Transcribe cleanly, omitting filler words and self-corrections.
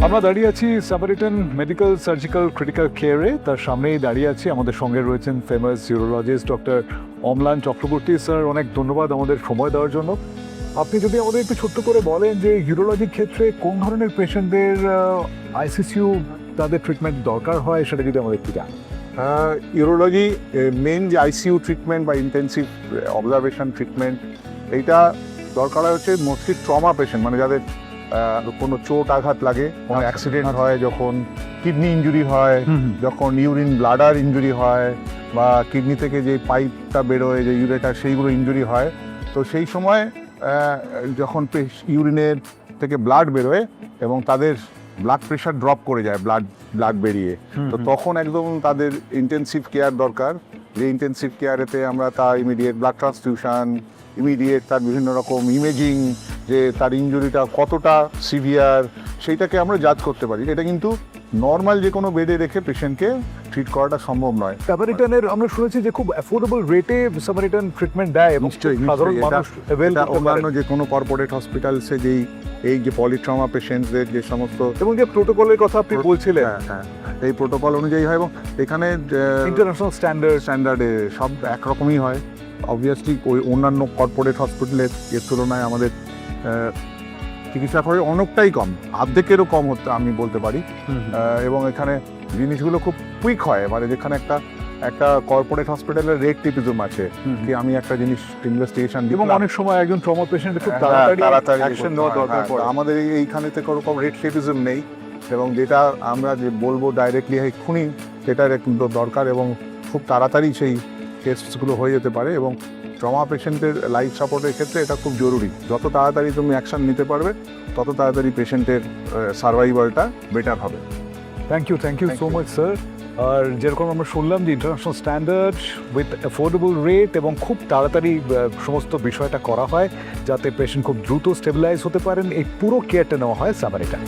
আমরা দাঁড়িয়ে আছি সামারিটান মেডিকেল সার্জিক্যাল ক্রিটিক্যাল কেয়ারে। তার সামনেই দাঁড়িয়ে আছি, আমাদের সঙ্গে রয়েছেন ফেমাস ইউরোলজিস্ট ডক্টর অম্লান চক্রবর্তী। স্যার, অনেক ধন্যবাদ আমাদের সময় দেওয়ার জন্য। আপনি যদি আমাদের একটু ছোট্ট করে বলেন যে ইউরোলজির ক্ষেত্রে কোন ধরনের পেশেন্টদের আইসিসিউ তাদের ট্রিটমেন্ট দরকার হয়, সেটা যদি আমাদের একটু জানেন। ইউরোলজি মেন যে আইসিইউ ট্রিটমেন্ট বা ইন্টেন্সিভ অবজারভেশন ট্রিটমেন্ট, এইটা দরকার হচ্ছে মোস্টলি ট্রমা পেশেন্ট, মানে যাদের কোনো চোট আঘাত লাগে, কোনো অ্যাক্সিডেন্ট হয়, যখন কিডনি ইনজুরি হয়, যখন ইউরিন ব্লাডার ইনজুরি হয়, বা কিডনি থেকে যে পাইপটা বেরোয় যে ইউরেটার, সেইগুলো ইনজুরি হয়। তো সেই সময় যখন ইউরিনের থেকে ব্লাড বেরোয় এবং তাদের ব্লাড প্রেশার ড্রপ করে যায়, ব্লাড বেরিয়ে, তো তখন একদম তাদের ইন্টেন্সিভ কেয়ার দরকার। যে ইন্টেন্সিভ কেয়ারেতে আমরা তার ইমিডিয়েট ব্লাড ট্রান্সফিউশন, ইমিডিয়েট তার বিভিন্ন রকম ইমেজিং, যে তার ইনজুরিটা কতটা সিভিয়ার সেইটাকে আমরা জাজ করতে পারি। এটা কিন্তু নর্মাল যে কোনো বেডে রেখে পেশেন্টকে ট্রিট করাটা সম্ভব নয়। সামারিটানের আমরা শুনেছি যে খুব অ্যাফোর্ডেবল রেটে সামারিটান ট্রিটমেন্ট দেয় এবং সাধারণ মানুষ avail করতে পারে। অন্যান্য যে কোনো কর্পোরেট হসপিটালসে যেই এই যে পলিট্রমা পেশেন্টদের যে সমস্ত এবং যে প্রোটোকলের কথা আপনি বলছিলেন, এই প্রোটোকল অনুযায়ী হয়, এবং এখানে ইন্টারন্যাশনাল স্ট্যান্ডার্ডে সব একরকমই হয়। অবভিয়াসলি ওই অন্যান্য কর্পোরেট হসপিটালের এর তুলনায় আমাদের চিকিৎসা খরচ অনেকটাই কম, অর্ধেকেরও কম হতে আমি বলতে পারি। এবং এখানে জিনিসগুলো খুব কুইক হয়, মানে যেখানে একটা কর্পোরেট হসপিটালের রেট টিপিজম আছে, কি আমি একটা জিনিস ইনভেস্টিগেশন এবং অনেক সময় একজন ট্রমা পেশেন্ট খুব তাড়াতাড়ি অ্যাকশন নেওয়া দরকার পড়ে। আমাদের এইখানে থেকে ওরকম রেট টিপিজম নেই, এবং যেটা আমরা যে বলবো ডাইরেক্টলি এক্ষুনি সেটার কিন্তু দরকার, এবং খুব তাড়াতাড়ি সেই কেসগুলো হয়ে যেতে পারে। এবং ট্রমা পেশেন্টের লাইফ সাপোর্টের ক্ষেত্রে এটা খুব জরুরি। যত তাড়াতাড়ি তুমি অ্যাকশন নিতে পারবে, তত তাড়াতাড়ি পেশেন্টের সার্ভাইভালটা বেটার হবে। Thank you so much sir. আর যেরকম আমরা শুনলাম যে international standard with affordable rate, এবং খুব তাড়াতাড়ি সমস্ত বিষয়টা করা হয় যাতে পেশেন্ট খুব দ্রুত স্টেবিলাইজ হতে পারেন, এই পুরো কেয়ারটা নেওয়া হয় সামারিটান।